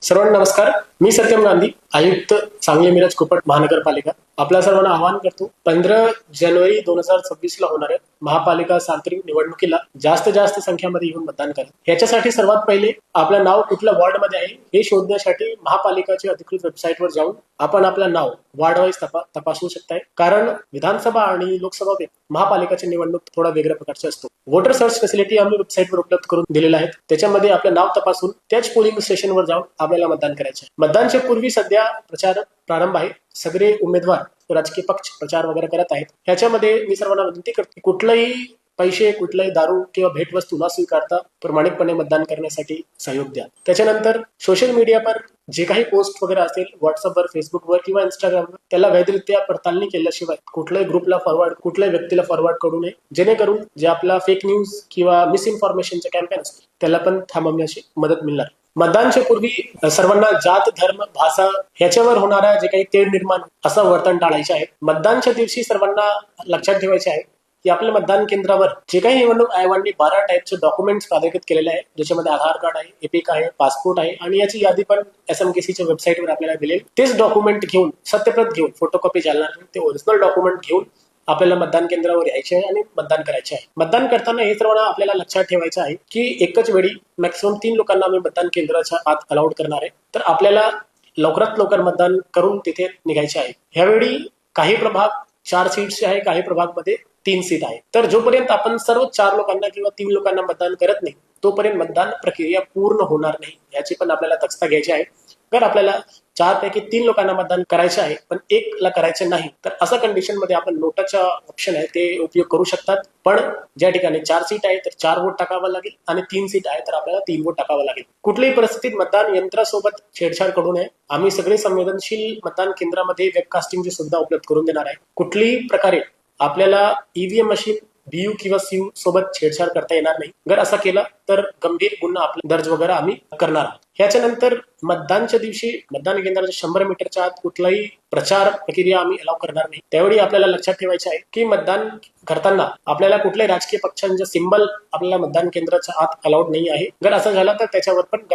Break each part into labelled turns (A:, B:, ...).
A: सर्वांना नमस्कार. मी सत्यम गांधी, आयुक्त सांगली मिरज कुपट महानगरपालिका. आपल्या सर्वांना आवाहन करतो, 15 जानेवारी 2026 ला होणाऱ्या महापालिका सार्वत्रिक निवडणुकीला जास्त संख्यामध्ये येऊन मतदान करा. याच्यासाठी सर्वात पहिले आपलं नाव कुठल्या वॉर्डमध्ये आहे हे शोधण्यासाठी महापालिकाच्या अधिकृत वेबसाईटवर जाऊन आपण आपलं नाव वॉर्ड वाईज तपासू शकताय. कारण विधानसभा आणि लोकसभा महापालिकाची निवडणूक थोडा वेगळ्या प्रकारची असतो. वोटर सर्च फॅसिलिटी आम्ही वेबसाईटवर उपलब्ध करून दिलेल्या आहेत. त्याच्यामध्ये आपलं नाव तपासून त्याच पोलिंग स्टेशनवर जाऊन आपल्याला मतदान करायचे. मतदानच्या पूर्वी सध्या प्रचार प्रारंभ आहे. सगळे उमेदवार राजकीय पक्ष प्रचार वगैरे करत आहेत. ह्याच्यामध्ये मी सर्वांना विनंती करतो, कुठलाही पैसे, कुठलाही दारू किंवा भेटवस्तू न स्वीकारता प्रामाणिकपणे मतदान करण्यासाठी सहयोग द्या. त्याच्यानंतर सोशल मीडियावर जे काही पोस्ट वगैरे असेल, व्हॉट्सअपवर, फेसबुकवर किंवा इंस्टाग्रामवर, त्याला वैधरित्या पडताळणी केल्याशिवाय कुठल्याही ग्रुपला फॉरवर्ड, कुठल्याही व्यक्तीला फॉरवर्ड करू नये, जेणेकरून जे आपला फेक न्यूज किंवा मिसइन्फॉर्मेशनचे कॅम्पेन असतील त्याला पण थांबवण्याची मदत मिळणार. मतदानच्या पूर्वी सर्वांना जात, धर्म, भाषा ह्याच्यावर होणारा जे काही तेढ निर्माण असं वर्तन टाळायचे आहे. मतदानच्या दिवशी सर्वांना लक्षात ठेवायचे आहे की आपल्या मतदान केंद्रावर जे काही निवडणूक आयोगाने 12 टाईपचे डॉक्युमेंट्स सादरीकृत केलेले आहे, ज्याच्यामध्ये आधार कार्ड आहे, एपिक आहे, पासपोर्ट आहे आणि याची यादी पण SMKCच्या वेबसाईटवर आपल्याला दिलेली. तेच डॉक्युमेंट घेऊन, सत्यप्रत घेऊन, फोटोकॉपी चालणार नाही, ते ओरिजिनल डॉक्युमेंट घेऊन आपल्याला मतदान केंद्रावर यायचे आहे आणि मतदान करायचे आहे. मतदान करताना हे सर्व आपल्याला लक्षात ठेवायचं आहे की एकच वेळी मॅक्सिमम 3 लोकांना आम्ही मतदान केंद्राच्या आत अलाउड करणार आहे. तर आपल्याला लवकरात लवकर मतदान करून तिथे निघायचे आहे. ह्यावेळी काही प्रभाग 4 सीट्स आहे, काही प्रभागमध्ये 3 सीट आहे. तर जोपर्यंत आपण सर्व 4 लोकांना किंवा 3 लोकांना मतदान करत नाही तोपर्यंत मतदान प्रक्रिया पूर्ण होणार नाही, याची पण आपल्याला दक्षता घ्यायची आहे. जर आपल्याला 4 पैकी 3 लोकांना मतदान करायचे आहे पण 1 ला करायचे नाही, तर अशा कंडिशन मध्ये आपण नोटाचा ऑप्शन आहे ते उपयोग करू शकतात. पण ज्या ठिकाणी 4 सीट आहे तर 4 वोट टाकावा लागेल आणि 3 सीट आहे तर आपल्याला 3 वोट टाकावा लागेल. कुठल्याही परिस्थितीत मतदान यंत्रासोबत छेडछाड करू नये. आम्ही सगळे संवेदनशील मतदान केंद्रामध्ये वेबकास्टिंगची सुविधा उपलब्ध करून देणार आहे. कुठल्याही प्रकारे आपल्याला EVM मशीन, BU किंवा CU सोबत छेडछाड करता येणार नाही. जर असं केलं तर गंभीर गुन्हा आपला दर्ज वगैरे आम्ही करणार आहोत. ह्याच्यानंतर मतदानच्या दिवशी मतदान केंद्राच्या 100 मीटरच्या आत कुठलाही प्रचार प्रक्रिया आम्ही अलाव करणार नाही. त्यावेळी आपल्याला लक्षात ठेवायचे आहे की मतदान करताना आपल्याला कुठल्याही राजकीय पक्षांचे सिंबल आपल्याला मतदान केंद्राच्या आत अलाउड नाही आहे. जर असं झालं तर त्याच्यावर पण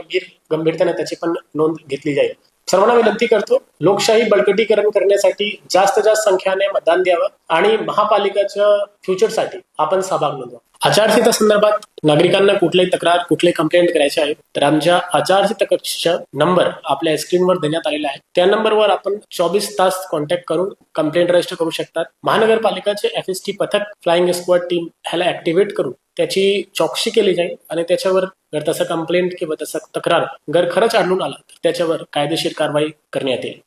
A: गंभीरतेने त्याची पण नोंद घेतली जाईल. सर्वांना विनंती करतो, लोकशाही बळकटीकरण करण्यासाठी जास्त संख्येने मतदान द्यावं आणि महापालिकाच्या फ्युचरसाठी आपण सहभाग नोंदवा. आचारसंहिता संदर्भात नागरिकांना कुठलीही तक्रार, कुठलीही कंप्लेंट करायची आहे तर आमच्या आचारसंहिता नंबर आपल्या स्क्रीनवर देण्यात आलेला आहे. त्या नंबरवर आपण 24 तास कॉन्टॅक्ट करून कंप्लेंट रजिस्टर करू शकतात. महानगरपालिकाचे FST पथक, फ्लाइंग स्क्वॉड टीम ह्याला ऍक्टिव्हेट करून त्याची चौकशी केली जाईल आणि त्याच्यावर जर तसं कंप्लेंट किंवा तसं तक्रार जर खरंच आढळून आला तर त्याच्यावर कायदेशीर कारवाई करण्यात येईल.